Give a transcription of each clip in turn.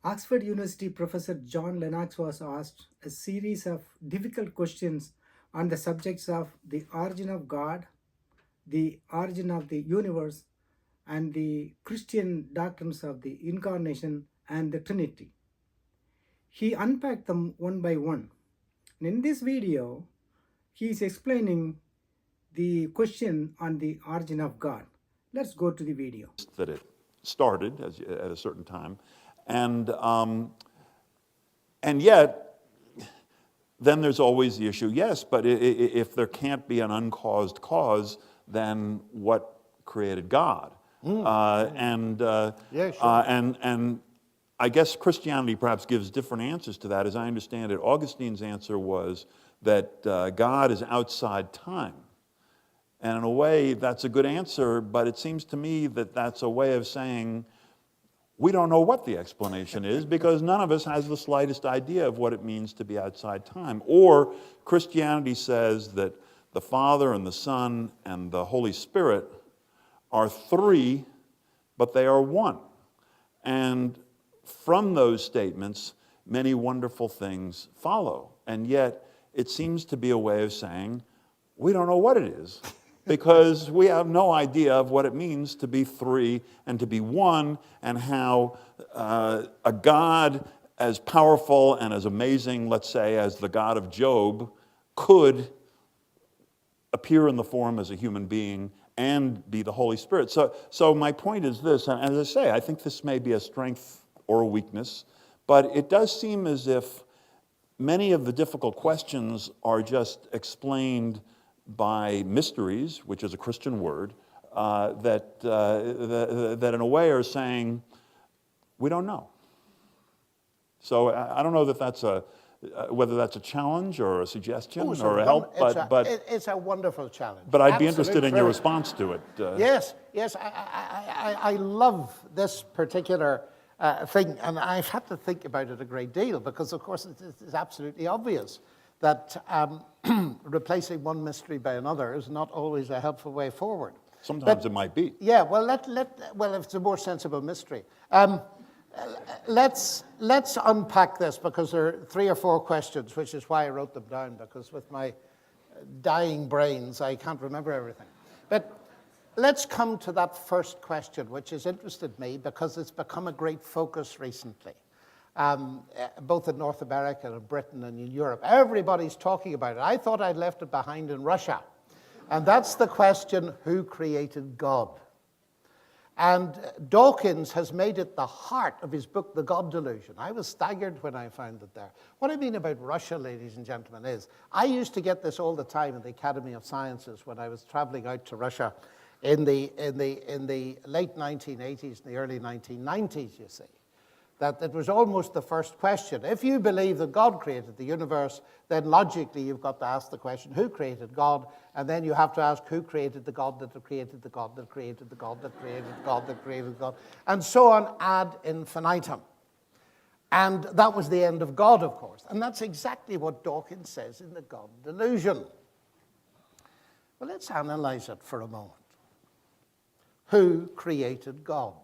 Oxford University professor John Lennox was asked a series of difficult questions on the subjects of the origin of God, the origin of the universe, and the Christian doctrines of the incarnation and the Trinity. He unpacked them one by one. And in this video, he is explaining the question on the origin of God. Let's go to the video. That it started at a certain time, and yet, then there's always the issue. Yes, but if there can't be an uncaused cause, then what created God? And I guess Christianity perhaps gives different answers to that. As I understand it, Augustine's answer was that God is outside time. And in a way, that's a good answer, but it seems to me that that's a way of saying we don't know what the explanation is because none of us has the slightest idea of what it means to be outside time. Or Christianity says that the Father and the Son and the Holy Spirit are three, but they are one. And from those statements, many wonderful things follow. And yet, it seems to be a way of saying we don't know what it is. Because we have no idea of what it means to be three and to be one, and how a God as powerful and as amazing, let's say, as the God of Job could appear in the form as a human being and be the Holy Spirit. So my point is this, and as I say, I think this may be a strength or a weakness, but it does seem as if many of the difficult questions are just explained by mysteries, which is a Christian word, that in a way are saying, we don't know. So I don't know that that's whether that's a challenge or a suggestion or a help, but it's a wonderful challenge. But I'd be interested in your response to it. Yes, I love this particular thing, and I've had to think about it a great deal because, of course, it's absolutely obvious that replacing one mystery by another is not always a helpful way forward. Sometimes it might be. Yeah, well, well, if it's a more sensible mystery. Let's unpack this because there are 3 or 4 questions, which is why I wrote them down, because with my dying brains, I can't remember everything. But let's come to that first question, which has interested me because it's become a great focus recently. Both in North America and Britain and in Europe. Everybody's talking about it. I thought I'd left it behind in Russia. And that's the question, who created God? And Dawkins has made it the heart of his book, The God Delusion. I was staggered when I found it there. What I mean about Russia, ladies and gentlemen, is I used to get this all the time in the Academy of Sciences when I was traveling out to Russia in the late 1980s and the early 1990s, you see. That it was almost the first question. If you believe that God created the universe, then logically you've got to ask the question, who created God? And then you have to ask, who created the God that created the God that created the God that created the God that created God? And so on ad infinitum. And that was the end of God, of course. And that's exactly what Dawkins says in The God Delusion. Well, let's analyze it for a moment. Who created God?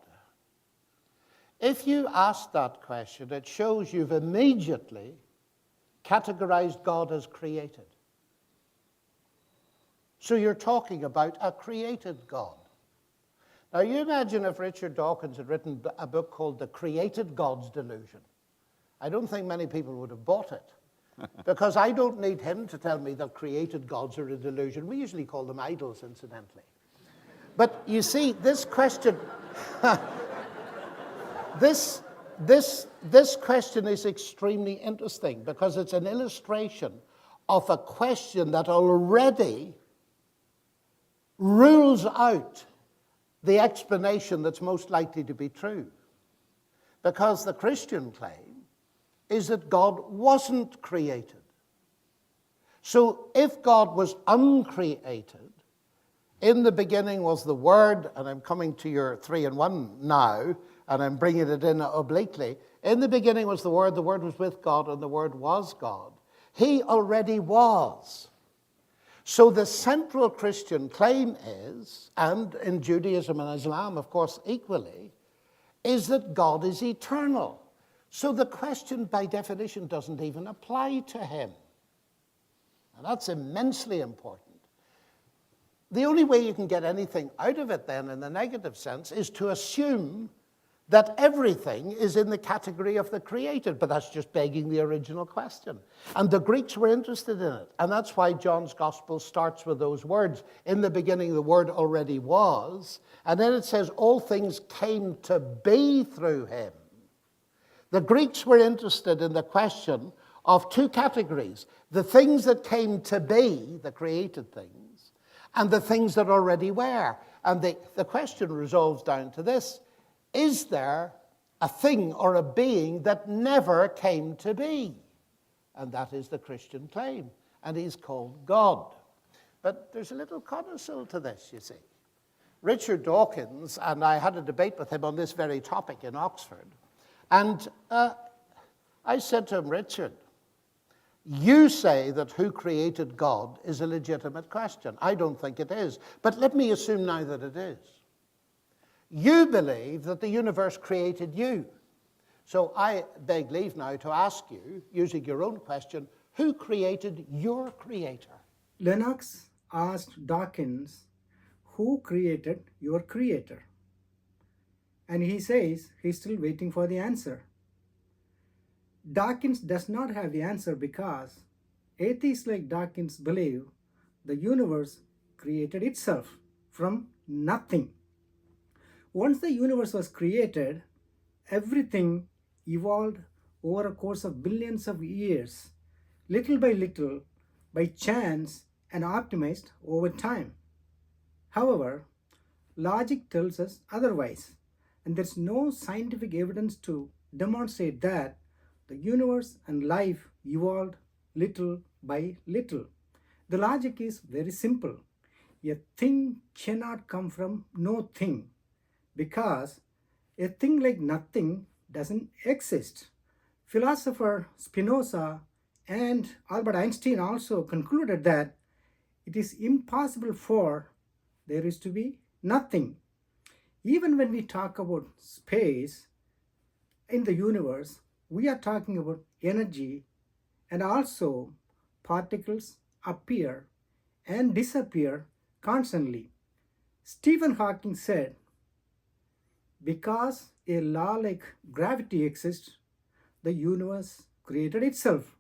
If you ask that question, it shows you've immediately categorized God as created. So you're talking about a created God. Now you imagine if Richard Dawkins had written a book called The Created God's Delusion. I don't think many people would have bought it. Because I don't need him to tell me that created gods are a delusion. We usually call them idols, incidentally. But you see, this question... This question is extremely interesting because it's an illustration of a question that already rules out the explanation that's most likely to be true. Because the Christian claim is that God wasn't created. So if God was uncreated, in the beginning was the Word, and I'm coming to your 3-in-1 now, and I'm bringing it in obliquely. In the beginning was the Word was with God, and the Word was God. He already was. So the central Christian claim is, and in Judaism and Islam, of course, equally, is that God is eternal. So the question, by definition, doesn't even apply to him. And that's immensely important. The only way you can get anything out of it then, in the negative sense, is to assume that everything is in the category of the created, but that's just begging the original question. And the Greeks were interested in it, and that's why John's gospel starts with those words. In the beginning, the Word already was, and then it says, all things came to be through him. The Greeks were interested in the question of two categories: the things that came to be, the created things, and the things that already were. And the question resolves down to this: is there a thing or a being that never came to be? And that is the Christian claim, and he's called God. But there's a little codicil to this, you see. Richard Dawkins, and I had a debate with him on this very topic in Oxford, and I said to him, Richard, you say that who created God is a legitimate question. I don't think it is, but let me assume now that it is. You believe that the universe created you. So I beg leave now to ask you, using your own question, who created your creator? Lennox asked Dawkins, who created your creator? And he says he's still waiting for the answer. Dawkins does not have the answer because atheists like Dawkins believe the universe created itself from nothing. Once the universe was created, everything evolved over a course of billions of years, little by chance, and optimized over time. However, logic tells us otherwise, and there's no scientific evidence to demonstrate that the universe and life evolved little by little. The logic is very simple. A thing cannot come from no thing, because a thing like nothing doesn't exist. Philosopher Spinoza and Albert Einstein also concluded that it is impossible for there is to be nothing. Even when we talk about space in the universe, we are talking about energy, and also particles appear and disappear constantly. Stephen Hawking said, because a law like gravity exists, the universe created itself.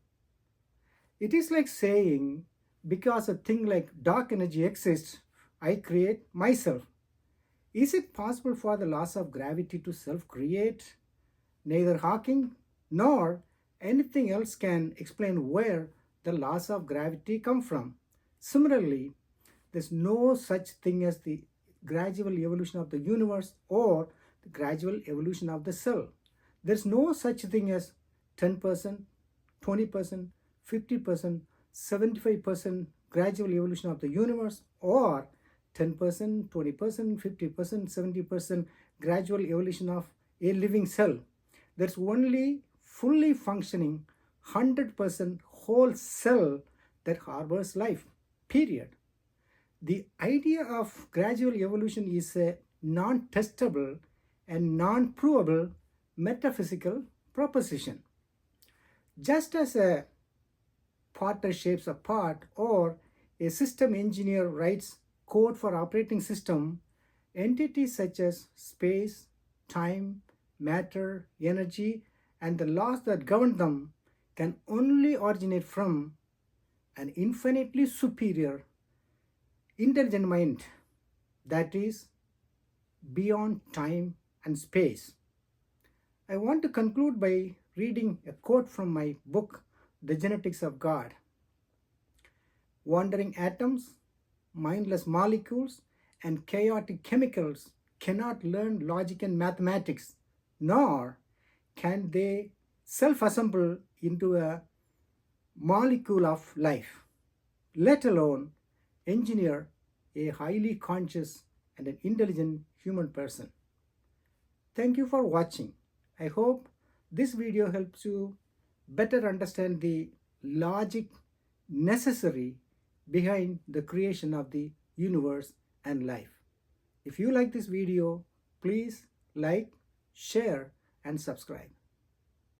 It is like saying, because a thing like dark energy exists, I create myself. Is it possible for the laws of gravity to self-create? Neither Hawking nor anything else can explain where the laws of gravity come from. Similarly, there's no such thing as the gradual evolution of the universe or the gradual evolution of the cell. There's no such thing as 10%, 20%, 50%, 75% gradual evolution of the universe, or 10%, 20%, 50%, 70% gradual evolution of a living cell. There's only fully functioning 100% whole cell that harbors life, period. The idea of gradual evolution is a non-testable and non-provable metaphysical proposition. Just as a potter shapes a pot or a system engineer writes code for operating system, entities such as space, time, matter, energy, and the laws that govern them can only originate from an infinitely superior, intelligent mind that is beyond time and space. I want to conclude by reading a quote from my book, The Genetics of God. Wandering atoms, mindless molecules, and chaotic chemicals cannot learn logic and mathematics, nor can they self-assemble into a molecule of life, let alone engineer a highly conscious and an intelligent human person. Thank you for watching. I hope this video helps you better understand the logic necessary behind the creation of the universe and life. If you like this video, please like, share, and subscribe.